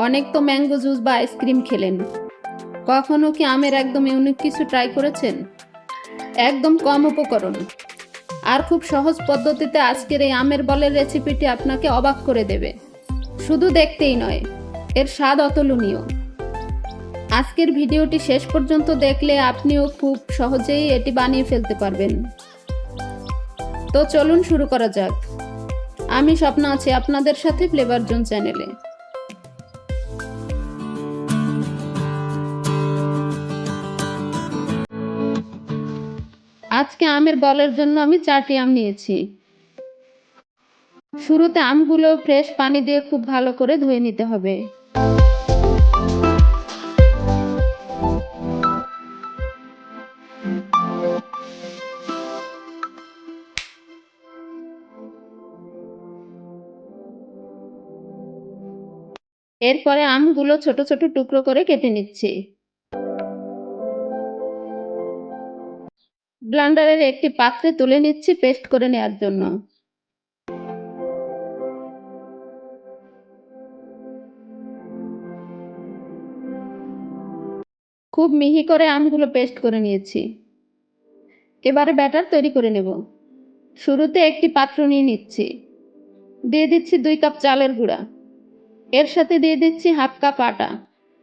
অনেক তো mango juice বা আইসক্রিম খেলেন, কখনো কি আমের একদম ইউনিক কিছু ট্রাই করেছেন? একদম কম উপকরণ আর খুব সহজ পদ্ধতিতে আজকের এই আমের বলের রেসিপিটি আপনাকে অবাক করে দেবে। শুধু দেখতেই নয়, এর স্বাদ অতুলনীয়। আজকের ভিডিওটি শেষ পর্যন্ত দেখলে আপনিও খুব সহজেই এটি বানিয়ে ফেলতে পারবেন। তো চলুন শুরু করা যাক। আমি স্বপ্না আছি আপনাদের সাথে ফ্লেভার জোন চ্যানেলে। আজকে আমের বলের জন্য আমি 4টি আম নিয়েছি। শুরুতে আমগুলো ফ্রেশ পানি দিয়ে খুব ভালো করে ধুয়ে নিতে হবে। এরপরে আমগুলো ছোট ছোট টুকরো করে কেটে নিচ্ছি। ব্লেন্ডারের একটি পাত্রে তুলে নিচ্ছি পেস্ট করে নেওয়ার জন্য। খুব মিহি করে আমগুলো পেস্ট করে নিয়েছি। এবারে ব্যাটার তৈরি করে নেব। শুরুতে একটি পাত্র নিয়ে নিচ্ছি। দিয়ে দিচ্ছি 2 কাপ চালের গুঁড়া। এর সাথে দিয়ে দিচ্ছি হাফ কাপ আটা।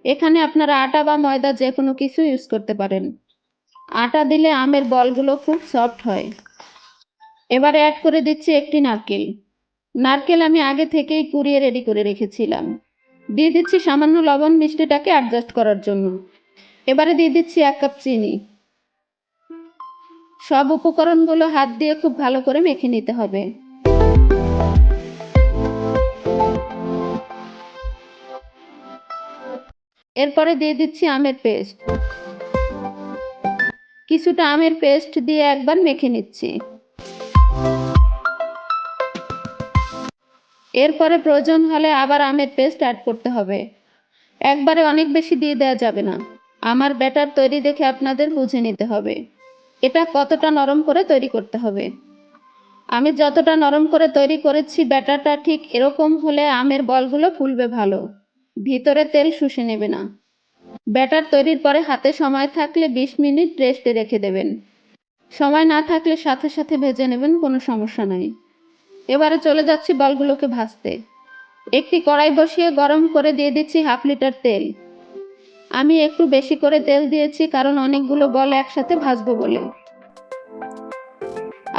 এখানে আপনারা আটা বা ময়দা যে কোনো কিছু ইউজ করতে পারেন। আটা দিলে আমের বলগুলো খুব সফট হয়। এবারে অ্যাড করে দিচ্ছি একটি নারকেল। নারকেল আমি আগে থেকেই কুড়িয়ে রেডি করে রেখেছিলাম। দিয়ে দিচ্ছি সামান্য লবণ মিষ্টিটাকে অ্যাডজাস্ট করার জন্য। এবারে দিয়ে দিচ্ছি 1 কাপ চিনি। সব উপকরণগুলো হাত দিয়ে খুব ভালো করে মেখে নিতে হবে। এরপরে দিয়ে দিচ্ছি আমের পেস্ট। কিছুটা আমের পেস্ট দিয়ে একবার মেখে নিচ্ছি। এরপরে প্রয়োজন হলে আবার আমের পেস্ট অ্যাড করতে হবে। একবারে অনেক বেশি দিয়ে দেওয়া যাবে না। আমার ব্যাটার তৈরি দেখে আপনাদের বুঝে নিতে হবে এটা কতটা নরম করে তৈরি করতে হবে। আমি যতটা নরম করে তৈরি করেছি ব্যাটারটা ঠিক এরকম হলে আমের বলগুলো ফুলবে ভালো, ভিতরে তেল শুষে নেবে না। ব্যাটার তৈরির পরে হাতে সময় থাকলে 20 মিনিট রেস্টে রেখে দেবেন। সময় না থাকলে সাথে সাথে ভেজে নেবেন, কোনো সমস্যা নাই। এবারে চলে যাচ্ছি বলগুলোকে ভাজতে। একটি কড়াই বসিয়ে গরম করে দিয়ে দিচ্ছি 1/2 লিটার তেল। আমি একটু বেশি করে তেল দিয়েছি কারণ অনেকগুলো বল একসাথে ভাজবো বলে।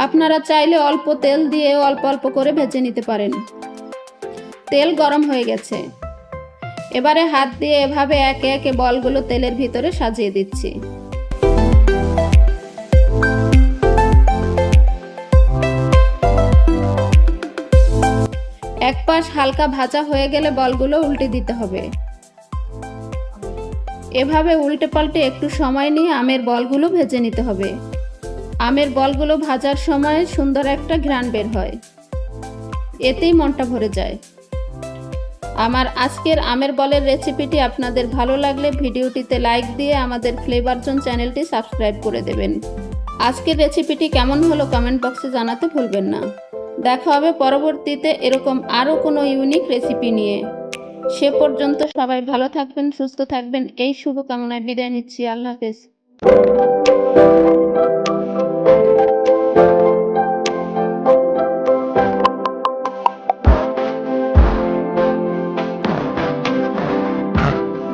আপনারা চাইলে অল্প তেল দিয়ে অল্প অল্প করে ভেজে নিতে পারেন। তেল গরম হয়ে গেছে। এবারে হাত দিয়ে এভাবে একে একে বলগুলো তেলের ভিতরে সাজিয়ে দিচ্ছি। এক পাশ হালকা ভাজা হয়ে গেলে বলগুলো উল্টে দিতে হবে। এভাবে উল্টে পাল্টে একটু সময় নিয়ে আমের বলগুলো ভেজে নিতে হবে। আমের বলগুলো ভাজার সময় সুন্দর একটা ঘ্রাণ বের হয়, এতেই মনটা ভরে যায়। আমার আজকের আমের বলের রেসিপিটি আপনাদের ভালো লাগলে ভিডিওটিতে লাইক দিয়ে আমাদের ফ্লেভার জোন চ্যানেলটি সাবস্ক্রাইব করে দেবেন। আজকের রেসিপিটি কেমন হলো কমেন্ট বক্সে জানাতে ভুলবেন না। দেখা হবে পরবর্তীতে এরকম আরও কোনো ইউনিক রেসিপি নিয়ে। সে পর্যন্ত সবাই ভালো থাকবেন, সুস্থ থাকবেন, এই শুভকামনায় বিদায় নিচ্ছি। আল্লাহ হাফেজ।